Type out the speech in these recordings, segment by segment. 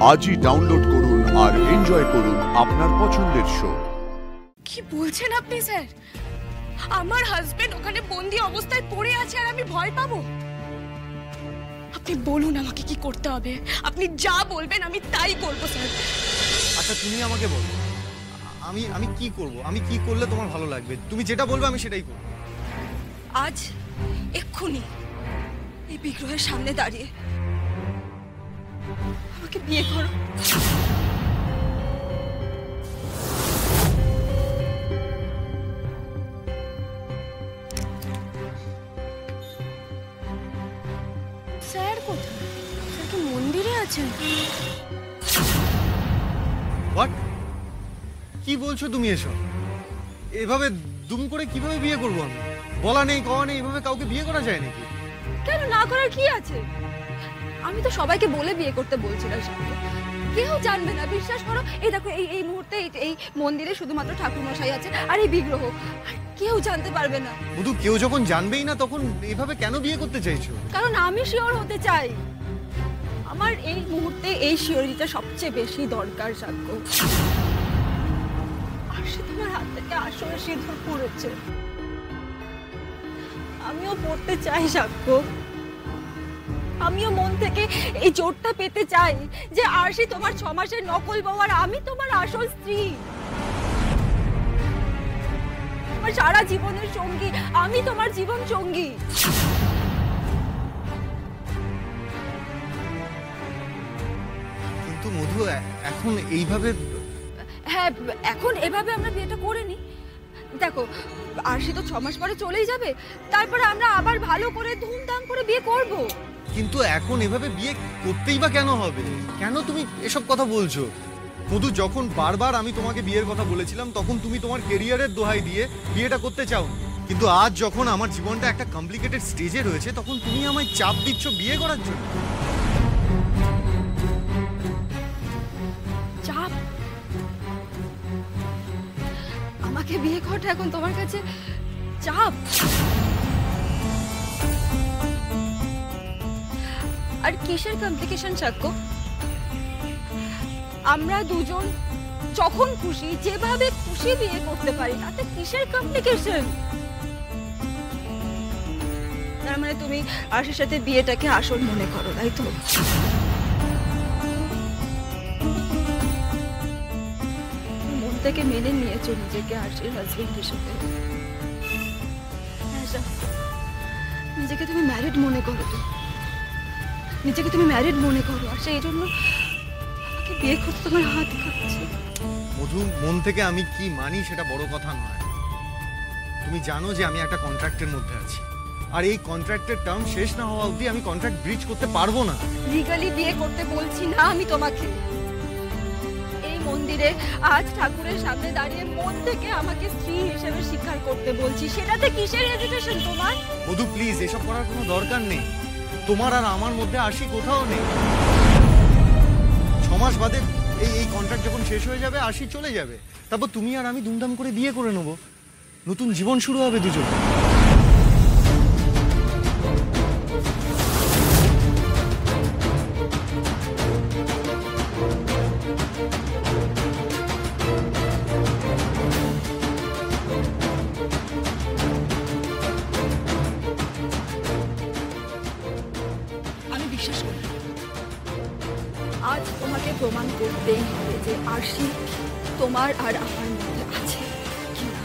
আজই ডাউনলোড করুন আর এনজয় করুন আপনার পছন্দের শো। কি বলছেন আপনি স্যার? আমার হাজবেন্ড ওখানে বন্দি অবস্থায় পড়ে আছে আর আমি ভয় পাবো? আপনি বলুন আমাকে কি করতে হবে। আপনি যা বলবেন আমি তাই করব স্যার। আচ্ছা তুমি আমাকে বলো, আমি কি করব? আমি কি করলে তোমার ভালো লাগবে? তুমি যেটা বলবে আমি সেটাই করব। আজ এক্ষুনি এই বিগ্রহের সামনে দাঁড়িয়ে আমাকে বিয়ে করো। স্যার কোথায়? স্যার কি মন্দিরে আছেন? হোয়াট? কি বলছো তুমি এসব? এভাবে দুম করে কিভাবে বিয়ে করব আমি? বলা নেই কওয়া নেই, এভাবে কাউকে বিয়ে করা যায় নাকি? কেন না করার কি আছে? আমি তো সবাইকে বলে বিয়ে করতে বলছিলাম, কেউ জানবে না, বিশ্বাস করো। এই দেখো এই মুহূর্তে এই মন্দিরে শুধুমাত্র ঠাকুর মশাই আছে আর এই বিগ্রহ, আর কেউ জানতে পারবে না। শুধু কেউ যখন জানবেই না তখন এভাবে কেন বিয়ে করতে চাইছো? কারণ আমি শিওর হতে চাই। আমার এই মুহূর্তে এই শিওরিটা সবচেয়ে বেশি দরকার। সাক্ষ্য, আর সে তোমার হাত থেকে আসলে সিঁদুর পড়েছে, আমিও পড়তে চাই। সাক্ষ্য, আমিও মন থেকে এই জোরটা পেতে চাই যে আরশি তোমার 6 মাসের নকল বউ আর আমি তোমার আসল স্ত্রী, আমার সারা জীবনের সঙ্গী, আমি তোমার জীবন সঙ্গী। কিন্তু মধু, এখন এইভাবে? হ্যাঁ, এখন এভাবে আমরা বিয়েটা করে নি। দেখো, আরশি তো 6 মাস পরে চলেই যাবে, তারপরে আমরা আবার ভালো করে ধুমধাম করে বিয়ে করব। কিন্তু এখন এভাবে বিয়ে করতেই বা কেন হবে? কেন তুমি এসব কথা বলছো? মধু, যখন বারবার আমি তোমাকে বিয়ের কথা বলেছিলাম তখন তুমি তোমার ক্যারিয়ারের দোহাই দিয়ে বিয়েটা করতে চাও, কিন্তু আজ যখন আমার জীবনটা একটা কমপ্লিকেটেড স্টেজে রয়েছে তখন তুমি আমায় চাপ দিচ্ছ বিয়ে করার জন্য। চাপ? আমাকে বিয়ে করাটা এখন তোমার কাছে চাপ? আর কিসের কমপ্লিকেশন সাক্ষ্য? আমরা দুজন যখন খুশি যেভাবে খুশি বিয়ে করতে পারি, তাতে কিসের কমপ্লিকেশন? তার মানে তুমি আরশির সাথে বিয়েটাকে আসল মনে করো, তাই তো? মন থেকে মেনে নিয়েছো নিজেকে আরশির হাজবেন্ড হিসেবে। নিজেকে তুমি ম্যারিড মনে করো, তো নিজেকে তুমি ম্যারিড মনে করো, আর সেই জন্য আমাকে বিয়ে করতে তোমার হাত কাঁপছে। মধু, মন থেকে আমি কি মানি সেটা বড় কথা নয়। তুমি জানো যে আমি একটা কন্ট্রাক্টের মধ্যে আছি, আর এই কন্ট্রাক্টের টার্ম শেষ না হওয়া অবধি আমি কন্ট্রাক্ট ব্রিচ করতে পারবো না। লিগালি বিয়ে করতে বলছি না আমি তোমাকে। এই মন্দিরে আজ ঠাকুরের সামনে দাঁড়িয়ে মন থেকে আমাকে স্ত্রী হিসেবে স্বীকার করতে বলছি, সেটাতে কিসের হেজিটেশন তোমার? মধু প্লিজ, এসব করার কোনো দরকার নেই। তোমার আর আমার মধ্যে আশি কোথাও নেই। 6 মাস বাদে এই কন্ট্রাক্ট যখন শেষ হয়ে যাবে আশি চলে যাবে, তারপর তুমি আর আমি ধুমধাম করে বিয়ে করে নেবো, নতুন জীবন শুরু হবে দুজন। আমি বিশ্বাস করি আজ তোমাকে প্রমাণ করতেই হবে যে আরশি তোমার আর আমার মধ্যে আছে কিনা।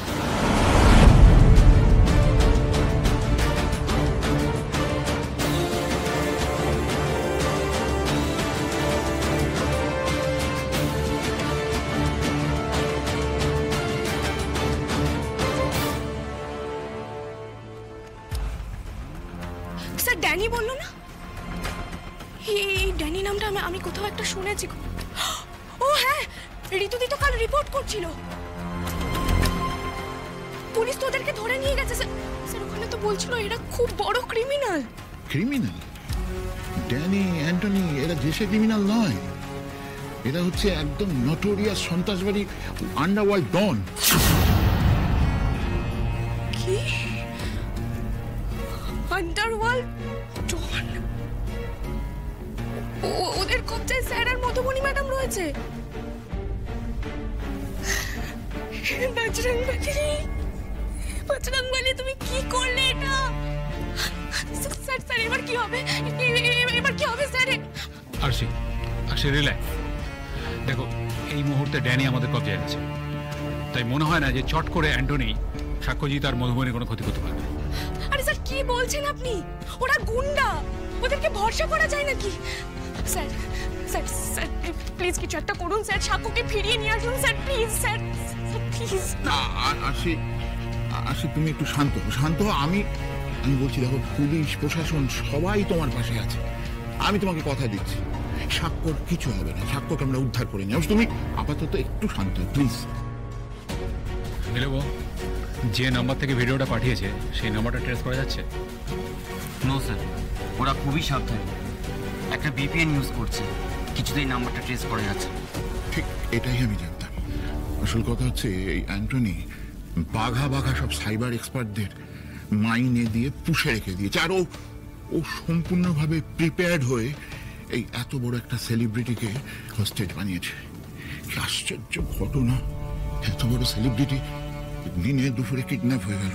স্যার, ড্যানি বললো না? এই ড্যানি নামটা আমি কোথাও একটা শুনেছি। ও হ্যাঁ, ঋতুদি তো কাল রিপোর্ট করছিল। পুলিশ তো ওদেরকে ধরে নিয়ে গেছে স্যার। ওখানে তো বলছিল এরা খুব বড় ক্রিমিনাল। ক্রিমিনাল? ড্যানি, অ্যান্টনি এরা দেশে ক্রিমিনাল নয়, এরা হচ্ছে একদম নটোরিয়াস সন্ত্রাসবাদী আন্ডারওয়ার্ল্ড ডন। কি? আন্ডারওয়ার্ল্ড ডন? ওদের কবজায় স্যার আর মধুবনী ম্যাডাম রয়েছে। বজরংবলী, তুমি কি করলে এটা? স্যার স্যার এবার কি হবে? এবার কি হবে স্যার? আরশি রিল্যাক্স। দেখো, এই মুহূর্তে ড্যানি আমাদের কবজায় আছে, তাই মনে হয় না যে চট করে অ্যান্টনি সাক্ষ্যজিৎ আর মধুবনীর কোনো ক্ষতি করতে পারবে। আরে স্যার কি বলছেন আপনি? ওরা গুন্ডা, ওদেরকে ভরসা করা যায় নাকি? স্যার স্যার স্যার প্লিজ কিছু একটা করুন স্যার, সাক্ষ্যকে ফিরিয়ে নিয়ে আসুন স্যার, প্লিজ স্যার, প্লিজ। না আশি তুমি একটু শান্ত হও। আমি বলছি, দেখো, পুলিশ প্রশাসন সবাই তোমার পাশে আছে। আমি তোমাকে কথা দিচ্ছি, সাক্ষ্যর কিছু হবে না, সাক্ষ্যকে আমরা উদ্ধার করে নিয়ে আসবো। তুমি আপাতত একটু শান্ত প্লিজ। নীলব, যে নাম্বার থেকে ভিডিওটা পাঠিয়েছে সেই নাম্বারটা ট্রেস করা যাচ্ছে? নো স্যার, ওরা খুবই সাবধানী, একটা বিপিএন ইউজ করছে, কিছুতেই নাম্বারটা ট্রেস করা যাচ্ছে। ঠিক এটাই আমি জানতাম। আসল কথা হচ্ছে, এই অ্যান্টনি বাঘা সব সাইবার এক্সপার্টদের মাইনে দিয়ে পুষে রেখে দিয়েছে, আর ও সম্পূর্ণভাবে প্রিপেয়ার্ড হয়ে এই এত বড় একটা সেলিব্রিটিকে হোস্টেজ বানিয়েছে। কি আশ্চর্য ঘটনা! এত বড় সেলিব্রিটি দিনে দুপুরে কিডন্যাপ হয়ে গেল।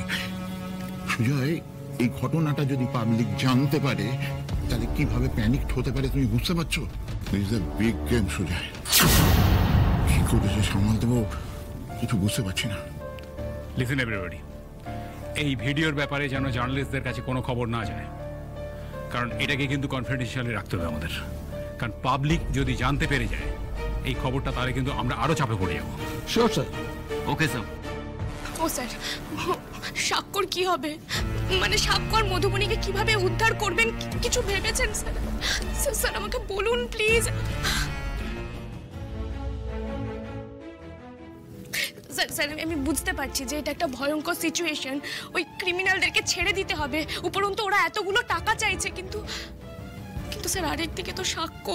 সুজয়, এই ঘটনাটা যদি পাবলিক জানতে পারে তাহলে কিভাবে প্যানিক হতে পারে তুমি বুঝতে পারছো? This is a big game Sujoy. কি করে যে সামাল দেবো কিছু বুঝতে পারছি না। লিসেন এভরিবডি, এই ভিডিওর ব্যাপারে যেন জার্নালিস্টদের কাছে কোনো খবর না যায়, কারণ এটাকে কিন্তু কনফিডেন্সিয়ালি রাখতে হবে আমাদের। কারণ পাবলিক যদি জানতে পেরে যায় এই খবরটা, তাহলে কিন্তু আমরা আরো চাপে পড়ে যাবো। Sure sir. Okay sir. ও স্যার, সাক্ষ্যর কি হবে? মানে সাক্ষ্য আর মধুবনীকে কিভাবে উদ্ধার করবেন কিছু ভেবেছেন স্যার? স্যার আমাকে বলুন প্লিজ। স্যার স্যার আমি বুঝতে পারছি যে এটা একটা ভয়ঙ্কর সিচুয়েশন, ওই ক্রিমিনালদেরকে ছেড়ে দিতে হবে, উপরন্তু ওরা এতগুলো টাকা চাইছে, কিন্তু স্যার আরেকদিকে তো সাক্ষ্য।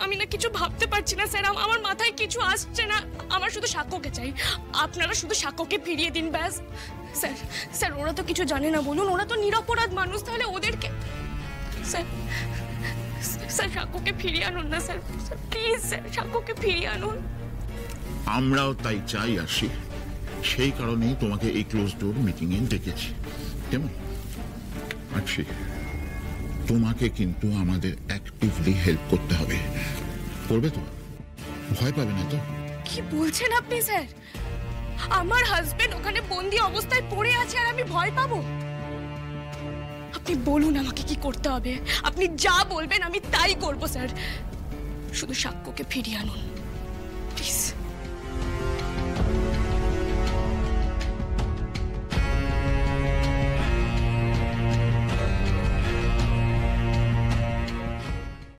আমি না কিছু ভাবতে পারছি না স্যার, আমার মাথায় কিছু আসছে না। আমার শুধু সাক্ষ্যকে চাই, আপনারা শুধু সাক্ষ্যকে ফিরিয়ে দিন ব্যাস। স্যার স্যার ওরা তো কিছু জানে না, বলুন, ওরা তো নিরপরাধ মানুষ, তাহলে ওদেরকে স্যার স্যার সাক্ষ্যকে ফিরিয়ে আনুন না স্যার, প্লিজ স্যার সাক্ষ্যকে ফিরিয়ে আনুন। আমরাও তাই চাই আসি, সেই কারণেই তোমাকে এই ক্লোজ ডোর মিটিং এ ডেকেছি। কেমন আছি? তোমাকে কিন্তু আমাদের অ্যাক্টিভলি হেল্প করতে হবে। করবে তো? ভয় পাবে না তো? কি বলছেন আপনি স্যার? আমার হাজবেন্ড ওখানে বন্দি অবস্থায় পড়ে আছে আর আমি ভয় পাবো? আপনি বলুন আমাকে কি করতে হবে, আপনি যা বলবেন আমি তাই করব স্যার, শুধু সাক্ষ্যকে ফিরিয়ে আনুন।